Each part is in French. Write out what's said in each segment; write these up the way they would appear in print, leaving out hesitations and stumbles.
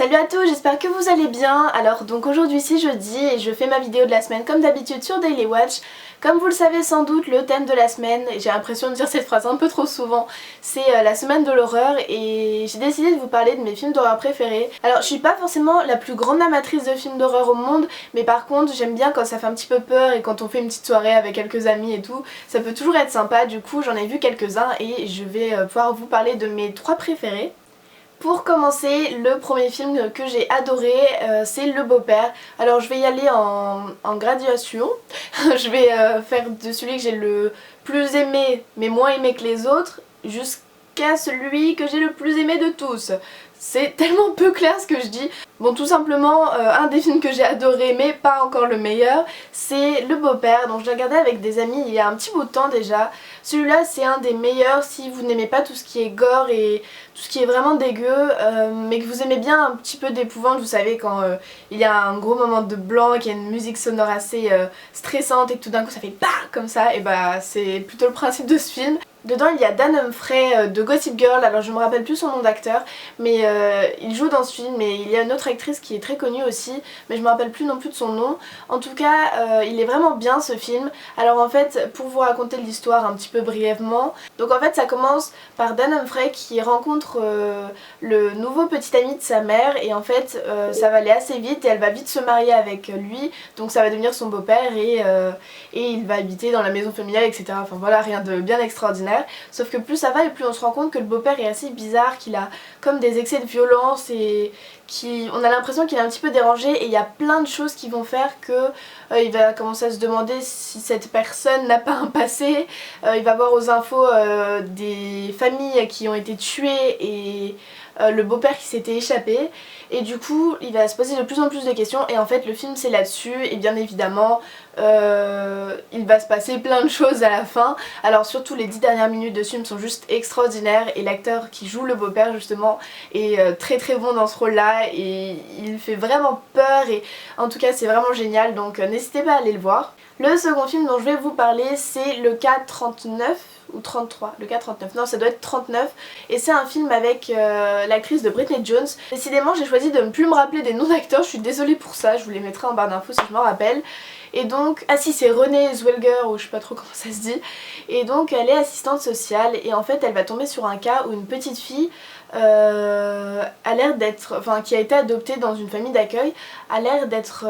Salut à tous, j'espère que vous allez bien. Alors donc aujourd'hui c'est jeudi et je fais ma vidéo de la semaine comme d'habitude sur Daily Watch. Comme vous le savez sans doute, le thème de la semaine, et j'ai l'impression de dire cette phrase un peu trop souvent, c'est la semaine de l'horreur et j'ai décidé de vous parler de mes films d'horreur préférés. Alors je suis pas forcément la plus grande amatrice de films d'horreur au monde, mais par contre j'aime bien quand ça fait un petit peu peur et quand on fait une petite soirée avec quelques amis et tout, ça peut toujours être sympa. Du coup j'en ai vu quelques-uns et je vais pouvoir vous parler de mes 3 préférés. Pour commencer, le premier film que j'ai adoré, c'est Le Beau-Père. Alors je vais y aller en graduation. Je vais faire de celui que j'ai le plus aimé, mais moins aimé que les autres, jusqu'à celui que j'ai le plus aimé de tous. C'est tellement peu clair ce que je dis. Bon, tout simplement, un des films que j'ai adoré, mais pas encore le meilleur, c'est Le Beau-Père. Donc je l'ai regardé avec des amis il y a un petit bout de temps déjà. Celui-là c'est un des meilleurs si vous n'aimez pas tout ce qui est gore et tout ce qui est vraiment dégueu, mais que vous aimez bien un petit peu d'épouvante, vous savez quand il y a un gros moment de blanc, qu'il y a une musique sonore assez stressante et que tout d'un coup ça fait BAH comme ça, et bah c'est plutôt le principe de ce film. Dedans il y a Dan Humphrey de Gossip Girl, alors je me rappelle plus son nom d'acteur, mais il joue dans ce film et il y a une autre actrice qui est très connue aussi, mais je me rappelle plus non plus de son nom. En tout cas il est vraiment bien ce film. Alors en fait, pour vous raconter l'histoire un petit peu brièvement, donc en fait ça commence par Dan Humphrey qui rencontre le nouveau petit ami de sa mère et en fait ça va aller assez vite et elle va vite se marier avec lui, donc ça va devenir son beau-père et il va habiter dans la maison familiale, etc. Enfin voilà, rien de bien extraordinaire. Sauf que plus ça va et plus on se rend compte que le beau-père est assez bizarre, qu'il a comme des excès de violence et on a l'impression qu'il est un petit peu dérangé, et il y a plein de choses qui vont faire que il va commencer à se demander si cette personne n'a pas un passé. Il va voir aux infos des familles qui ont été tuées et le beau-père qui s'était échappé, et du coup il va se poser de plus en plus de questions et en fait le film c'est là-dessus et bien évidemment il va se passer plein de choses à la fin. Alors surtout les 10 dernières minutes de ce film sont juste extraordinaires et l'acteur qui joue le beau-père justement est très très bon dans ce rôle là et il fait vraiment peur et en tout cas c'est vraiment génial, donc n'hésitez pas à aller le voir. Le second film dont je vais vous parler c'est le K39 ou 33, le K39, non ça doit être 39, et c'est un film avec l'actrice de Britney Jones. Décidément j'ai choisi de ne plus me rappeler des noms d'acteurs, je suis désolée pour ça, je vous les mettrai en barre d'infos si je m'en rappelle. Et donc, ah si, c'est Renée Zellweger ou je sais pas trop comment ça se dit, et donc elle est assistante sociale et en fait elle va tomber sur un cas où une petite fille a l'air d'être, enfin qui a été adoptée dans une famille d'accueil, a l'air d'être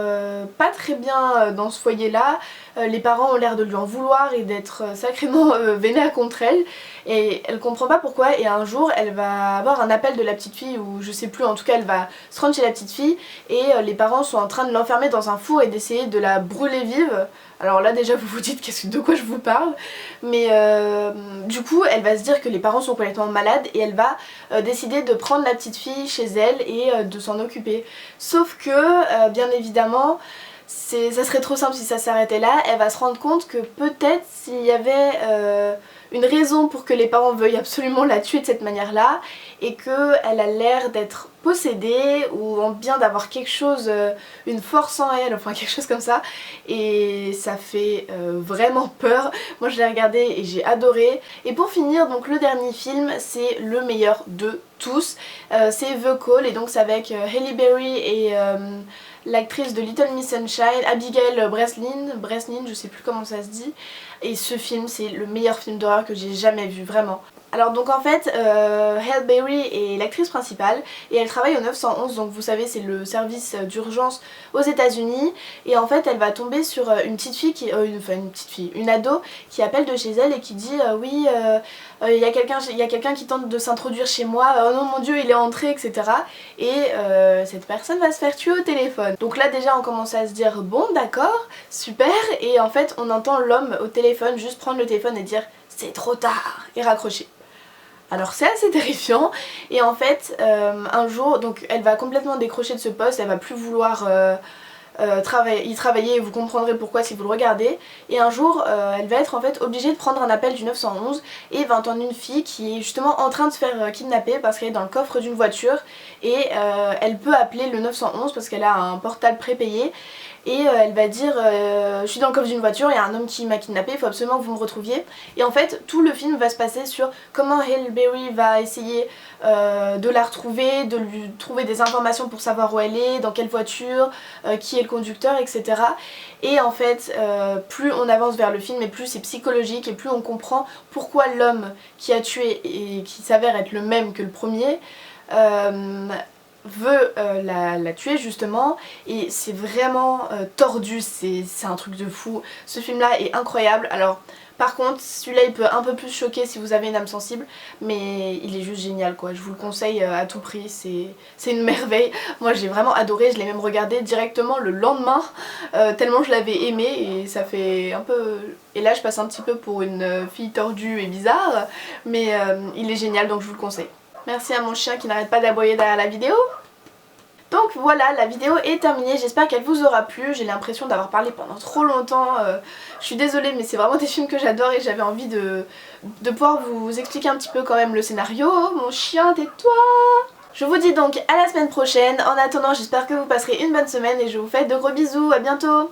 pas très bien dans ce foyer là. Les parents ont l'air de lui en vouloir et d'être sacrément vénères contre elle et elle comprend pas pourquoi, et un jour elle va avoir un appel de la petite fille ou je sais plus, en tout cas elle va se rendre chez la petite fille et les parents sont en train de l'enfermer dans un four et d'essayer de la brûler vive. Alors là déjà vous vous dites de quoi je vous parle, mais du coup elle va se dire que les parents sont complètement malades et elle va décider de prendre la petite fille chez elle et de s'en occuper. Sauf que bien évidemment ça serait trop simple si ça s'arrêtait là. Elle va se rendre compte que peut-être s'il y avait une raison pour que les parents veuillent absolument la tuer de cette manière là, et qu'elle a l'air d'être possédée ou bien d'avoir quelque chose, une force en elle, enfin quelque chose comme ça, et ça fait vraiment peur. Moi je l'ai regardé et j'ai adoré. Et pour finir, donc le dernier film c'est le meilleur de tous, c'est The Call, et donc c'est avec Halle Berry et l'actrice de Little Miss Sunshine, Abigail Breslin, je sais plus comment ça se dit, et ce film c'est le meilleur film d'horreur que j'ai jamais vu, vraiment. Alors donc en fait Halle Berry est l'actrice principale et elle travaille au 911, donc vous savez c'est le service d'urgence aux États-Unis, et en fait elle va tomber sur une petite fille une ado qui appelle de chez elle et qui dit oui il y a quelqu'un qui tente de s'introduire chez moi, oh non mon dieu il est entré, etc. Et cette personne va se faire tuer au téléphone. Donc là déjà on commence à se dire bon d'accord, super, et en fait on entend l'homme au téléphone juste prendre le téléphone et dire c'est trop tard et raccrocher. Alors c'est assez terrifiant, et en fait un jour donc elle va complètement décrocher de ce poste, elle va plus vouloir y travailler et vous comprendrez pourquoi si vous le regardez. Et un jour elle va être en fait obligée de prendre un appel du 911 et va entendre une fille qui est justement en train de se faire kidnapper parce qu'elle est dans le coffre d'une voiture et elle peut appeler le 911 parce qu'elle a un portable prépayé. Et elle va dire je suis dans le coffre d'une voiture, il y a un homme qui m'a kidnappé, il faut absolument que vous me retrouviez. Et en fait tout le film va se passer sur comment Halle Berry va essayer de la retrouver, de lui trouver des informations pour savoir où elle est, dans quelle voiture, qui est le conducteur, etc. Et en fait plus on avance vers le film et plus c'est psychologique et plus on comprend pourquoi l'homme qui a tué et qui s'avère être le même que le premier veut la tuer justement. Et c'est vraiment tordu, c'est un truc de fou. Ce film là est incroyable. Alors par contre celui-là il peut un peu plus choquer si vous avez une âme sensible, mais il est juste génial quoi, je vous le conseille à tout prix, c'est une merveille. Moi j'ai vraiment adoré, je l'ai même regardé directement le lendemain tellement je l'avais aimé et ça fait un peu... Et là je passe un petit peu pour une fille tordue et bizarre, mais il est génial donc je vous le conseille. Merci à mon chien qui n'arrête pas d'aboyer derrière la vidéo. Donc voilà, la vidéo est terminée, j'espère qu'elle vous aura plu. J'ai l'impression d'avoir parlé pendant trop longtemps, je suis désolée mais c'est vraiment des films que j'adore et j'avais envie de pouvoir vous expliquer un petit peu quand même le scénario. Oh, mon chien, tais-toi! Je vous dis donc à la semaine prochaine, en attendant j'espère que vous passerez une bonne semaine et je vous fais de gros bisous, à bientôt!